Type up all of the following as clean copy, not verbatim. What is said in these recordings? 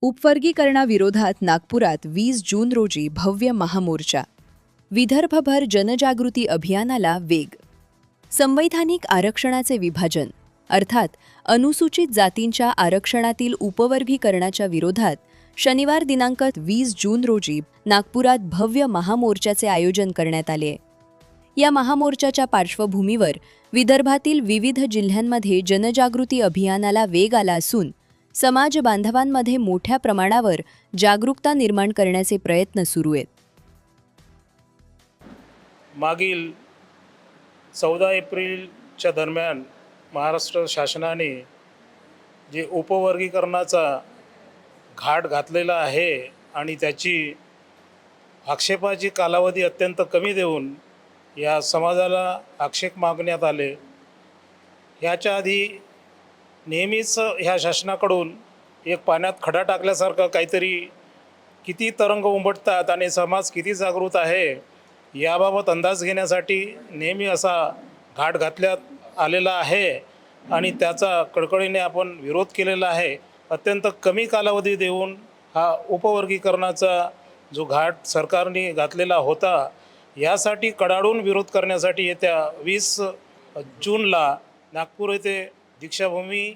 उपवर्गीकरणाविरोधात नागपुरात 20 जून रोजी भव्य महामोर्चा. विदर्भभर जनजागृती अभियानाला वेग. संवैधानिक आरक्षणाचे विभाजन अर्थात अनुसूचित जातींच्या आरक्षणातील उपवर्गीकरणाच्या विरोधात शनिवार दिनांक 20 जून रोजी नागपुरात भव्य महामोर्चाचे आयोजन करण्यात आले. या महामोर्चाच्या पार्श्वभूमीवर विदर्भातील विविध जिल्ह्यांमध्ये जनजागृती अभियानाला वेग आला असून समाज बांधवांमध्ये मोठ्या प्रमाणावर जागरूकता निर्माण करण्याचे प्रयत्न सुरू आहेत. मागील 14 एप्रिलच्या दरम्यान महाराष्ट्र शासनाने जे उपवर्गीकरणाचा घाट घातलेला आहे आणि त्याची आक्षेपाची कालावधी अत्यंत कमी देऊन या समाजाला आक्षेप मागण्यात आले. ह्याच्या आधी नेहमीच ह्या शासनाकडून एक पाण्यात खडा टाकल्यासारखं काहीतरी किती तरंग उमटतात आणि समाज किती जागृत आहे याबाबत अंदाज घेण्यासाठी नेहमी असा घाट घातल्यात आलेला आहे आणि त्याचा कळकळीने आपण विरोध केलेला आहे. अत्यंत कमी कालावधी देऊन हा उपवर्गीकरणाचा जो घाट सरकारने घातलेला होता यासाठी कडाडून विरोध करण्यासाठी येत्या 20 जूनला नागपूर येथे दीक्षाभूमी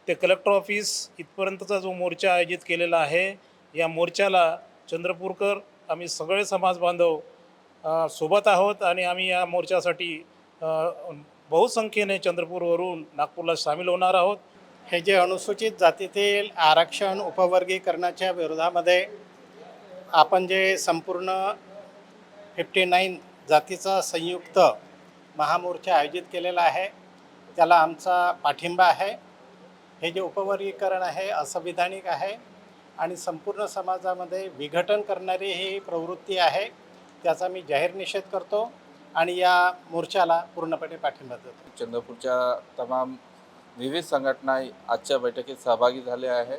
ते कलेक्टर ऑफिस इथपर्यंतचा जो मोर्चा आयोजित केलेला आहे, या मोर्चाला चंद्रपूरकर आम्ही सगळे समाज बांधव सोबत आहोत आणि आम्ही या मोर्चासाठी बहुसंख्येने चंद्रपूरवरून नागपूरला सामील होणार आहोत. हे जे अनुसूचित जातीतील आरक्षण उपवर्गीकरणाच्या विरोधामध्ये आपण जे संपूर्ण 59 जातीचा संयुक्त महामोर्चा आयोजित केलेला आहे त्याला आमचा पाठिंबा आहे. हे जे उपवर्गीकरण आहे असंविधानिक आहे आणि संपूर्ण समाजामध्ये विघटन करणारी ही प्रवृत्ती आहे. त्याचा मी जाहीर निषेध करतो आणि या मोर्चाला पूर्णपणे पाठिंबा देतो. चंद्रपूरच्या तमाम विविध संघटना आजच्या बैठकीत सहभागी झाल्या आहे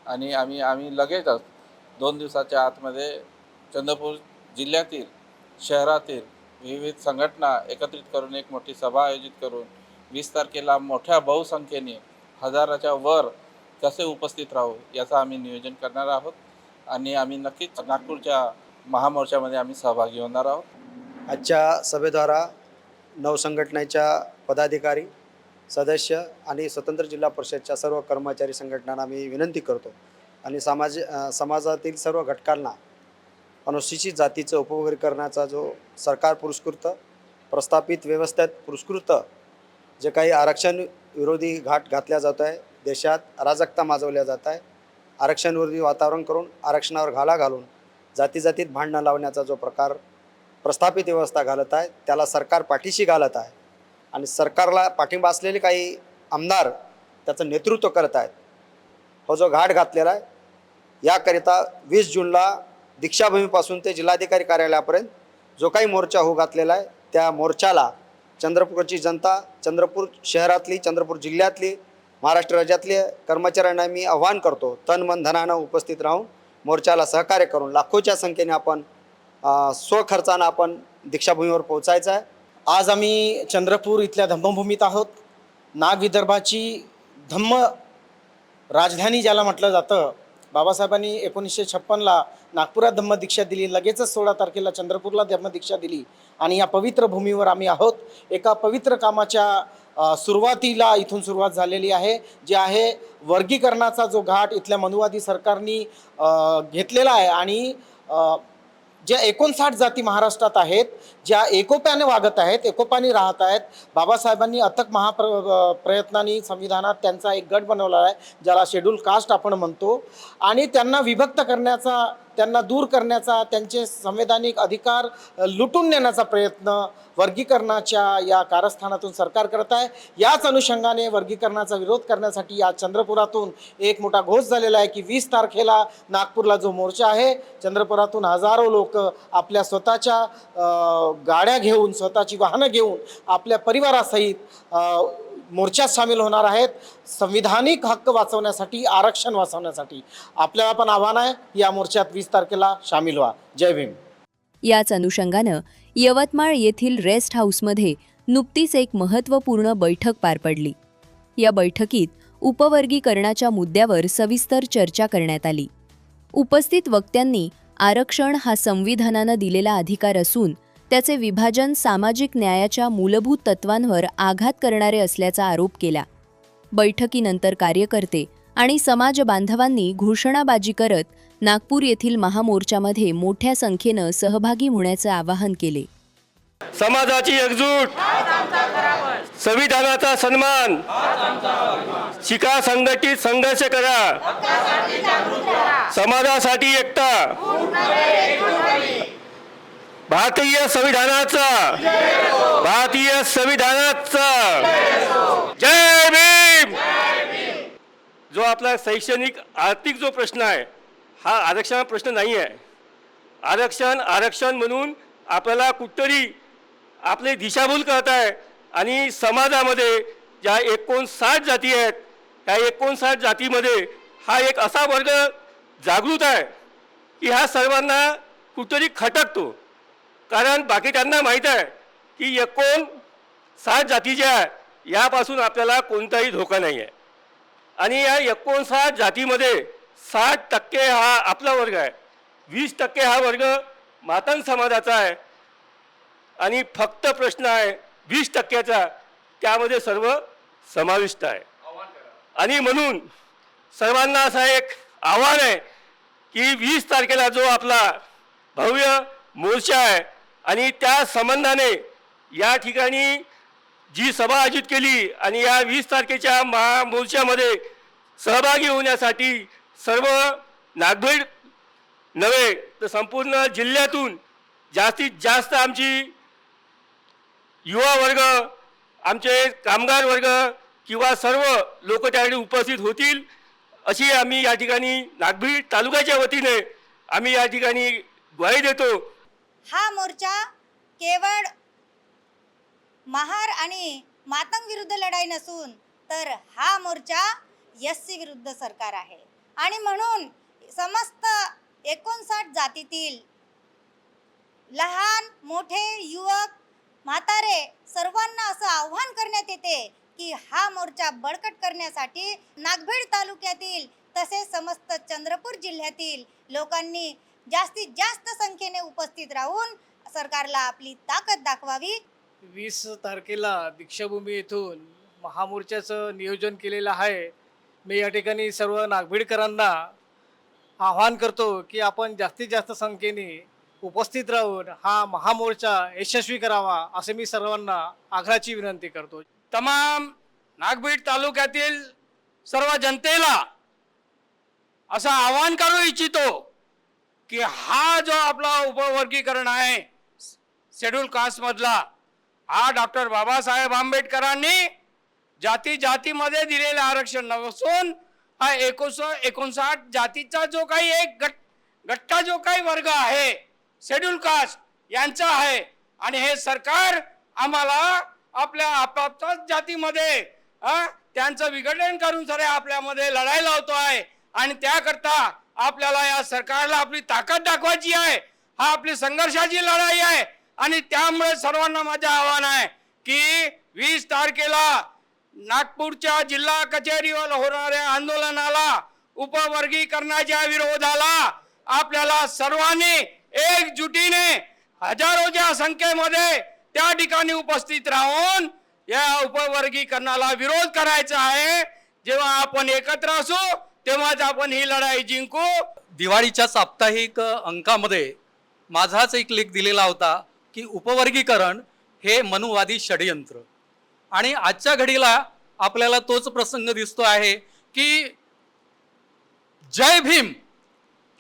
आणि आम्ही लगेचच 2 दिवसाच्या आतमध्ये चंद्रपूर जिल्ह्यातील शहरातील विविध संघटना एकत्रित करून एक मोठी सभा आयोजित करून 20 तारखेला मोठ्या बहुसंख्येने हजाराच्या वर कसे उपस्थित राहू याचं आम्ही नियोजन करणार आहोत आणि आम्ही नक्कीच नागपूरच्या महामोर्चामध्ये आम्ही सहभागी होणार आहोत. आजच्या सभेद्वारा 9 संघटनेच्या पदाधिकारी सदस्य आणि स्वतंत्र जिल्हा परिषदच्या सर्व कर्मचारी संघटनांना मी विनंती करतो आणि समाजातील सर्व घटकांना अनुसूचित जातीचं उपवर्गीकरणाचा जो सरकार पुरस्कृत प्रस्थापित व्यवस्थेत पुरस्कृत जे काही आरक्षण विरोधी घाट घातल्या जात आहे, देशात अराजकता माजवल्या जात आहे, आरक्षण विरोधी वातावरण करून आरक्षणावर घाला घालून जातीजातीत भांडणं लावण्याचा जो प्रकार प्रस्थापित व्यवस्था घालत आहे त्याला सरकार पाठीशी घालत आहे आणि सरकारला पाठिंबा असलेले काही आमदार त्याचं नेतृत्व करत आहेत. हो जो घाट घातलेला आहे याकरिता 20 जूनला दीक्षाभूमीपासून ते जिल्हाधिकारी कार्यालयापर्यंत जो काही मोर्चा होऊ घातलेला आहे त्या मोर्चाला चंद्रपूरची जनता, चंद्रपूर शहरातली, चंद्रपूर जिल्ह्यातली, महाराष्ट्र राज्यातले कर्मचाऱ्यांना मी आव्हान करतो तन मन धनानं उपस्थित राहून मोर्चाला सहकार्य करून लाखोच्या संख्येने आपण स्वखर्चानं आपण दीक्षाभूमीवर पोहोचायचं आहे. आज आम्ही चंद्रपूर इथल्या धम्मभूमीत आहोत. नाग विदर्भाची धम्म राजधानी ज्याला म्हटलं जातं. बाबासाहेबांनी 1956ला नागपुरात धम्मदीक्षा दिली, लगेचच 16 तारखेला चंद्रपूरला धम्मदीक्षा दिली आणि या पवित्र भूमीवर आम्ही आहोत. एका पवित्र कामाच्या सुरुवातीला इथून सुरुवात झालेली आहे, जे आहे वर्गीकरणाचा जो घाट इथल्या मनुवादी सरकारने घेतलेला आहे आणि ज्या 59 जाती महाराष्ट्रात आहेत, ज्या एकोप्याने वागत आहेत, एकोप्याने राहत आहेत. बाबासाहेबांनी अथक प्रयत्नांनी संविधानात त्यांचा एक गट बनवला आहे ज्याला शेड्यूल कास्ट आपण म्हणतो आणि त्यांना विभक्त करण्याचा, त्यांना दूर करण्याचा, त्यांचे संवैधानिक अधिकार लुटून नेण्याचा प्रयत्न वर्गीकरणाच्या या कारस्थानातून सरकार करत आहे. याच अनुषंगाने वर्गीकरणाचा विरोध करण्यासाठी आज चंद्रपुरातून एक मोठा घोष झालेला आहे की 20 तारखेला नागपूरला जो मोर्चा आहे, चंद्रपुरातून हजारो लोक आपल्या स्वतःच्या गाड्या घेऊन, स्वतःची वाहनं घेऊन आपल्या परिवारासहित मोर्चात सामील होणार आहेत. संविधानिक हक्क वाचवण्यासाठी, आरक्षण वाचवण्यासाठी आपल्याला पण आव्हान आहे, या मोर्चात 20 तारखेला सामील व्हा. जय भीम. याच अनुषंगानं यवतमाळ येथील रेस्ट हाऊसमध्ये नुकतीच एक महत्त्वपूर्ण बैठक पार पडली. या बैठकीत उपवर्गीकरणाच्या मुद्द्यावर सविस्तर चर्चा करण्यात आली. उपस्थित वक्त्यांनी आरक्षण हा संविधानानं दिलेला अधिकार असून त्याचे विभाजन सामाजिक न्यायाच्या मूलभूत तत्वांवर आघात करणारे असल्याचा आरोप केला. बैठकीनंतर कार्यकर्ते आणि समाज बांधवांनी घोषणाबाजी करत नागपूर येथील महामोर्चामध्ये मोठ्या संख्येनं सहभागी होण्याचं आवाहन केले. समाजाची एकजूट, संविधानाचा सन्मान, शिका संघटित संघर्ष करा, समाजासाठी एकता, भारतीय संविधानाचा जय भीम. जो आपला शैक्षणिक आर्थिक जो प्रश्न आहे हा आरक्षण प्रश्न नाही आहे. आरक्षण म्हणून आपल्याला कुठतरी आपले दिशाभूल करत आहे आणि समाजामध्ये ज्या 59 जाती आहेत त्या 59 जातीमध्ये हा एक असा वर्ग जागृत आहे की हा सर्वांना कुठतरी खटकतो. कारण बाकी त्यांना माहीत आहे की 59 जाती ज्या आहे यापासून आपल्याला कोणताही धोका नाही आहे. आणि या 59 जातीमध्ये 60% हा आपला वर्ग आहे, 20% हा वर्ग मातंग समाजाचा आहे आणि फक्त प्रश्न आहे 20%चा, त्यामध्ये सर्व समाविष्ट आहे. आणि म्हणून सर्वांना असा एक आव्हान आहे की 20 तारखेला जो आपला भव्य मोर्चा आहे आणि त्या संबंधाने या ठिकाणी जी सभा आयोजित केली आणि या 20 तारखेच्या महामोर्चामध्ये सहभागी होण्यासाठी सर्व नागभीड नव्हे तर संपूर्ण जिल्ह्यातून जास्तीत जास्त आमची युवा वर्ग, आमचे कामगार वर्ग किंवा सर्व लोक त्यासाठी उपस्थित होतील अशी आम्ही या ठिकाणी नागभीड तालुक्याच्या वतीने आम्ही या ठिकाणी ग्वाही देतो. हा मोर्चा केवळ महार आणि मातंग विरुद्ध लढाई नसून तर हा मोर्चा एससी विरुद्ध सरकार आहे. आणि म्हणून समस्त 59 जातीतील लहान मोठे युवक म्हातारे सर्वांना असं आव्हान करण्यात येते की हा मोर्चा बळकट करण्यासाठी नागभीड तालुक्यातील तसेच समस्त चंद्रपूर जिल्ह्यातील लोकांनी जास्तीत जास्त संख्येने उपस्थित राहून सरकारला आपली ताकद दाखवावी. 20 तारखेला दीक्षाभूमी येथून महामोर्चाचं नियोजन केलेलं आहे. मी या ठिकाणी सर्व नागभीडकरांना आवाहन करतो की आपण जास्तीत जास्त संख्येने उपस्थित राहून हा महामोर्चा यशस्वी करावा असे मी सर्वांना आग्रहाची विनंती करतो. तमाम नागभीड तालुक्यातील सर्व जनतेला असं आवाहन करू इच्छितो की हा जो आपला उपवर्गीकरण आहे शेड्यूल कास्टमधला हा डॉक्टर बाबासाहेब आंबेडकरांनी जातीमध्ये दिलेलं आरक्षण नसून हा 59 जातीचा जो काही एक गट्टा जो काही वर्ग आहे शेड्यूल कास्ट यांचा आहे. आणि हे सरकार आम्हाला आपल्या आपापसात जातीमध्ये त्यांचं विघटन करून सर आपल्यामध्ये लढाई लावतो आहे. आणि त्याकरता आपल्याला या सरकारला आपली ताकद दाखवायची आहे. हा आपली संघर्षाची लढाई आहे. आणि त्यामुळे सर्वांना माझं आव्हान आहे की 20 तारखेला नागपूरच्या जिल्हा कचेरीवर होणाऱ्या आंदोलनाला उपवर्गीकरणाच्या विरोधाला आपल्याला सर्वांनी एकजुटीने हजारोच्या संख्येमध्ये त्या ठिकाणी उपस्थित राहून या उपवर्गीकरणाला विरोध करायचा आहे. जेव्हा आपण एकत्र असू तेव्हाच आपण ही लढाई जिंकू. दिवाळीच्या साप्ताहिक अंकामध्ये माझाच एक लेख दिलेला होता की उपवर्गीकरण हे मनुवादी षडयंत्र. आणि आजच्या घडीला आपल्याला तोच प्रसंग दिसतो आहे की जय भीम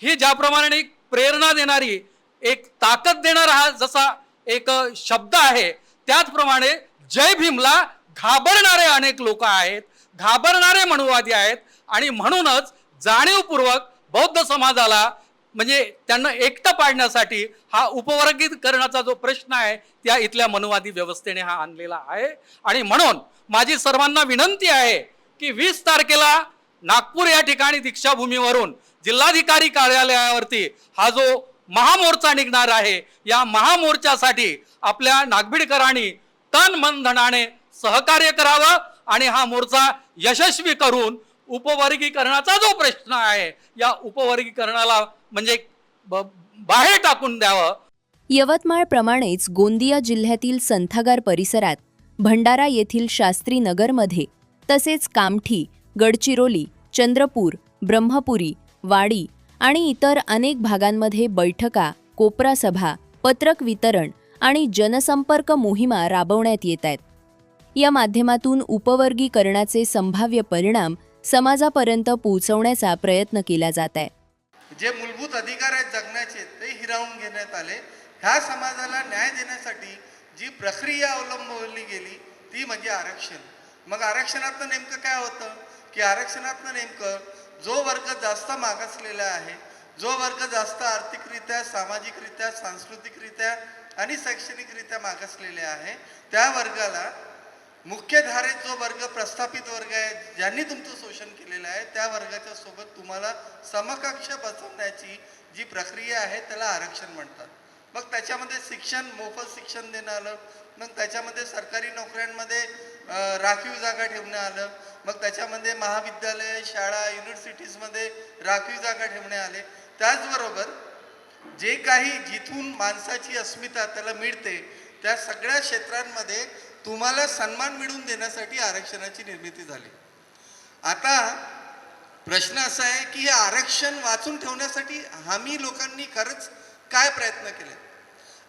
ही ज्याप्रमाणे प्रेरणा देणारी एक ताकद देणारा हा जसा एक शब्द आहे त्याचप्रमाणे जय भीमला घाबरणारे अनेक लोक आहेत, घाबरणारे मनुवादी आहेत. आणि म्हणूनच जाणीवपूर्वक बौद्ध समाजाला म्हणजे त्यांना एकटं पाडण्यासाठी हा उपवर्गीकरणाचा जो प्रश्न आहे त्या इथल्या मनुवादी व्यवस्थेने हा आणलेला आहे. आणि म्हणून माझी सर्वांना विनंती आहे की 20 तारखेला नागपूर या ठिकाणी दीक्षाभूमीवरून जिल्हाधिकारी कार्यालयावरती हा जो महामोर्चा निघणार आहे या महामोर्चासाठी आपल्या नागभीडकरांनी तन मन धनाने सहकार्य करावं आणि हा मोर्चा यशस्वी करून उपवर्गीकरणाचा जो प्रश्न आहे या उपवर्गीकरणाला म्हणजे बाहेर टाकून द्यावं. यवतमाळप्रमाणेच गोंदिया जिल्ह्यातील संथागार परिसरात, भंडारा येथील शास्त्री नगरमध्ये, तसेच कामठी, गडचिरोली, चंद्रपूर, ब्रह्मपुरी, वाडी आणि इतर अनेक भागांमध्ये बैठका, कोपरा सभा, पत्रक वितरण आणि जनसंपर्क मोहिमा राबवण्यात येत आहेत. या माध्यमातून उपवर्गीकरणाचे संभाव्य परिणाम समाजापर्यंत पोहोचवण्याचा प्रयत्न केला जात आहे. जे मूलभूत अधिकार आहेत जगण्याचे ते हिरावून घेण्यात आले. ह्या समाजाला न्याय देण्यासाठी जी प्रक्रिया अवलंबवली गेली ती म्हणजे आरक्षण. मग आरक्षणातनं नेमकं काय होतं की आरक्षणातनं नेमकं जो वर्ग जास्त मागासलेला आहे, जो वर्ग जास्त आर्थिकरित्या, सामाजिकरित्या, सांस्कृतिकरित्या आणि शैक्षणिकरित्या मागासलेले आहे, त्या वर्गाला मुख्यधारेत जो वर्ग प्रस्थापित वर्ग आहे, ज्यांनी तुमचं शोषण केलेलं आहे, त्या वर्गाच्या सोबत तुम्हाला समकक्ष बसवण्याची जी प्रक्रिया आहे त्याला आरक्षण म्हणतात. मग त्याच्यामध्ये शिक्षण, मोफत शिक्षण देणं आलं, मग त्याच्यामध्ये सरकारी नोकऱ्यांमध्ये राखीव जागा ठेवणं आलं, मग त्याच्यामध्ये महाविद्यालय, शाळा, युनिव्हर्सिटीजमध्ये राखीव जागा ठेवण्यात आले. त्याचबरोबर जे काही जिथून माणसाची अस्मिता त्याला मिळते त्या सगळ्या क्षेत्रांमध्ये तुम्हाला सन्मान मिळवून देण्यासाठी आरक्षणाची निर्मिती झाली. आता प्रश्न असा आहे की हे आरक्षण वाचून ठेवण्यासाठी आम्ही लोकांनी खरंच काय प्रयत्न केले.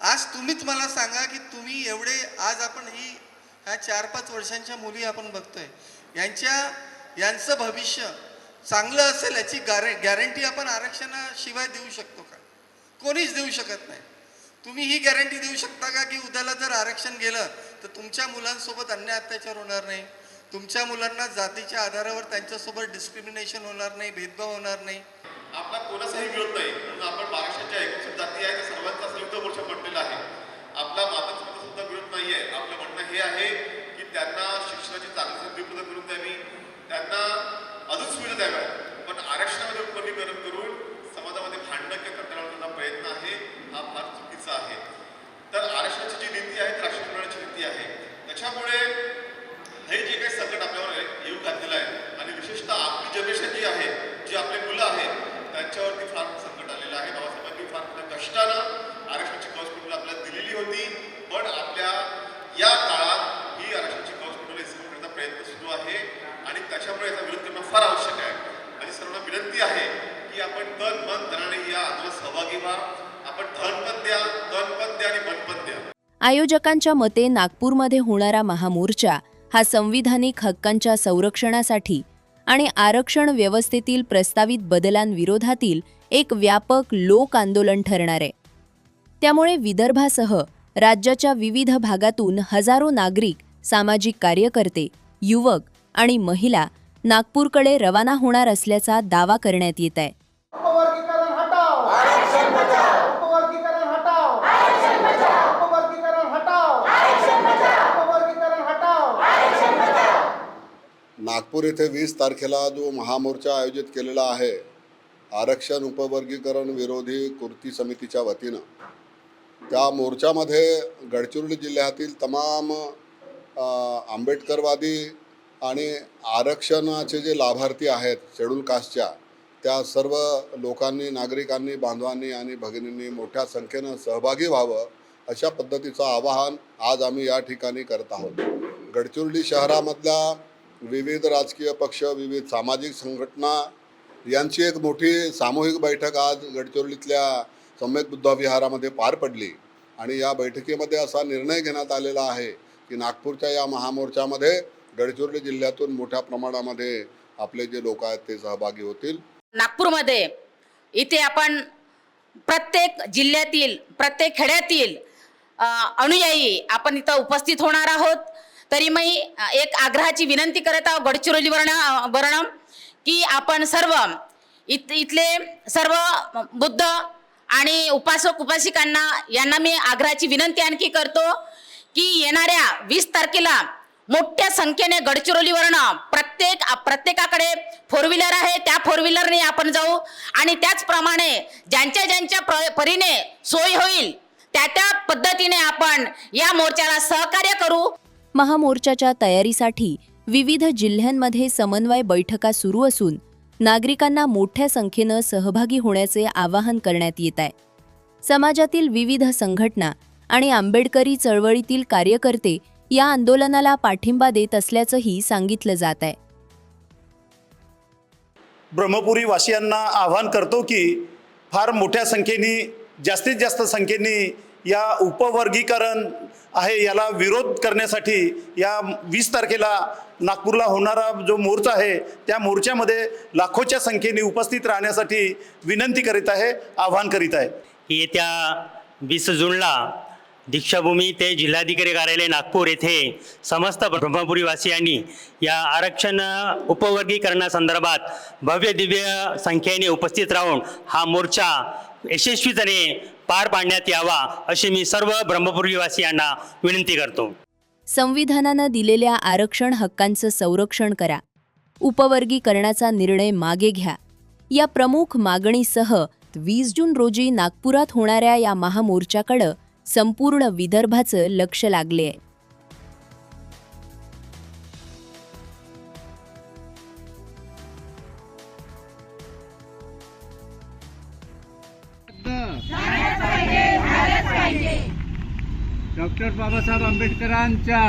आज तुम्हीच मला सांगा की तुम्ही एवढे, आज आपण ह्या 4-5 वर्षांच्या मुली आपण बघतोय, यांचं भविष्य चांगलं असेल याची गॅरंटी आपण आरक्षणाशिवाय देऊ शकतो का? कोणीच देऊ शकत नाही. तुम्ही ही गॅरंटी देऊ शकता का की उद्याला जर आरक्षण गेलं तर तुमच्या मुलांसोबत अन्याय अत्याचार होणार नाही, तुमच्या मुलांना जातीच्या आधारावर त्यांच्यासोबत डिस्क्रिमिनेशन होणार नाही, भेदभाव होणार नाही? आपला कोणाचाही विरोध नाही, म्हणून आपण महाराष्ट्राच्या 29 जाती आहे त्या सर्वांचा संयुक्त मोर्चा म्हटलेला आहे. आपला मातांचा सुद्धा विरोध नाही आहे. आपलं म्हणणं हे आहे की त्यांना शिक्षणाची चांगली संधी उपलब्ध करून द्यावी, त्यांना अजून सुविधा द्याव्या. पण आरक्षणामध्ये उपवर्गीकरण करून समाजामध्ये भांडणं किंवा करण्याचा प्रयत्न आहे हा फार चुकीचा आहे. तर आरक्षणाची जी नीती आहे ती राष्ट्रीय धोरणाची नीती आहे. त्याच्यामुळे हे जे काही संकट आपल्यावर येऊ घातलेलं आहे आणि विशेषतः आपली जनरेशन जी आहे, जी आपले मुलं आहेत, त्यांच्यावरती फार संकट आलेलं आहे. बाबासाहेबांनी फार मोठ्या कष्टानं आरक्षणाची कवच आपल्याला दिलेली होती, पण आपल्या या काळात ही आरक्षणाची कवच हिसकावून करण्याचा प्रयत्न सुरू आहे आणि त्याच्यामुळे याचा विरोध करणं फार आवश्यक आहे. आणि सर्वांना विनंती आहे की आपण तन मन धनाने या आंदोलनात सहभागी व्हा. आपण धन पण द्या, तन पण द्या आणि मन पण द्या. आयोजकांच्या मते नागपूरमध्ये होणारा महामोर्चा हा संविधानिक हक्कांच्या संरक्षणासाठी आणि आरक्षण व्यवस्थेतील प्रस्तावित बदलांविरोधातील एक व्यापक लोक आंदोलन ठरणार आहे. त्यामुळे विदर्भासह राज्याच्या विविध भागातून हजारो नागरिक, सामाजिक कार्यकर्ते, युवक आणि महिला नागपूरकडे रवाना होणार असल्याचा दावा करण्यात येत आहे. उपवर्गीकरण हटाओ, आरक्षण बचाओ. उपवर्गीकरण हटाओ, आरक्षण बचाओ. उपवर्गीकरण हटाओ, आरक्षण बचाओ. उपवर्गीकरण हटाओ, आरक्षण बचाओ. नागपूर येथे 20 तारखेला जो महामोर्चा आयोजित केलेला आहे आरक्षण उपवर्गीकरण विरोधी कृती समितीच्या वतीनं, त्या मोर्चामध्ये गडचिरोली जिल्ह्यातील तमाम आंबेडकरवादी आणि आरक्षणाचे जे लाभार्थी आहेत शेड्यूल कास्टच्या, त्या सर्व लोकांनी, नागरिकांनी, बांधवांनी आणि भगिनींनी मोठ्या संख्येनं सहभागी व्हावं अशा पद्धतीचं आवाहन आज आम्ही या ठिकाणी करत आहोत. गडचिरोली शहरामधल्या विविध राजकीय पक्ष, विविध सामाजिक संघटना यांची एक मोठी सामूहिक बैठक आज गडचिरोलीतल्या सम्यक बुद्ध विहारामध्ये पार पडली आणि या बैठकीमध्ये असा निर्णय घेण्यात आलेला आहे की नागपूरच्या या महामोर्चामध्ये गडचिरोली जिल्ह्यातून मोठ्या प्रमाणामध्ये आपले जे लोक आहेत ते सहभागी होतील. नागपूरमध्ये इथे आपण प्रत्येक जिल्ह्यातील, प्रत्येक खेड्यातील अनुयायी आपण इथं उपस्थित होणार आहोत. तरी मी एक आग्रहाची विनंती करत आहोत गडचिरोलीवरून की आपण सर्व इथले सर्व बुद्ध आणि उपासक उपासिकांना यांना मी आग्रहाची विनंती आणखी करतो की येणाऱ्या 20 तारखेला मोठ्या संख्येने गडचिरोलीवरून प्रत्येकाकडे 4 व्हीलर आहे, त्या 4 व्हीलरने आपण जाऊ आणि त्याचप्रमाणे ज्यांच्या परीने सोय होईल त्या पद्धतीने आपण या मोर्चाला सहकार्य करू. महामोर्चाच्या तयारीसाठी विविध जिल्ह्यांमध्ये समन्वय बैठका सुरू असून नागरिकांना मोठ्या संख्येनं सहभागी होण्याचे आवाहन करण्यात येत आहे. समाजातील विविध संघटना आणि आंबेडकरी चळवळीतील कार्यकर्ते या आंदोलनाला पाठिंबा देत असल्याचंही सांगितलं जात आहे. ब्रह्मपुरी वासियांना आवाहन करतो की फार मोठ्या संख्येने जास्तीत जास्त संख्येने या उपवर्गीकरण आहे याला विरोध करण्यासाठी या 20 तारखेला नागपूरला होणारा जो मोर्चा आहे त्या मोर्चामध्ये लाखोच्या संख्येने उपस्थित राहण्यासाठी विनंती करीत आहे, आवाहन करीत आहे. येत्या 20 जूनला दीक्षाभूमी ते जिल्हाधिकारी कार्यालय नागपूर येथे समस्त ब्रह्मपुरीवासियांनी या आरक्षण उपवर्गीकरणासंदर्भात भव्य दिव्य संख्येने उपस्थित राहून हा मोर्चा यशस्वीपणे पार पाडण्यात यावा अशी मी सर्व ब्रह्मपुरीवासियांना विनंती करतो. संविधानानं दिलेल्या आरक्षण हक्कांचं संरक्षण करा, उपवर्गीकरणाचा निर्णय मागे घ्या या प्रमुख मागणीसह 20 जून रोजी नागपुरात होणाऱ्या या महामोर्चाकडं संपूर्ण विदर्भाचं लक्ष लागले आहे. डॉक्टर बाबासाहेब आंबेडकरांच्या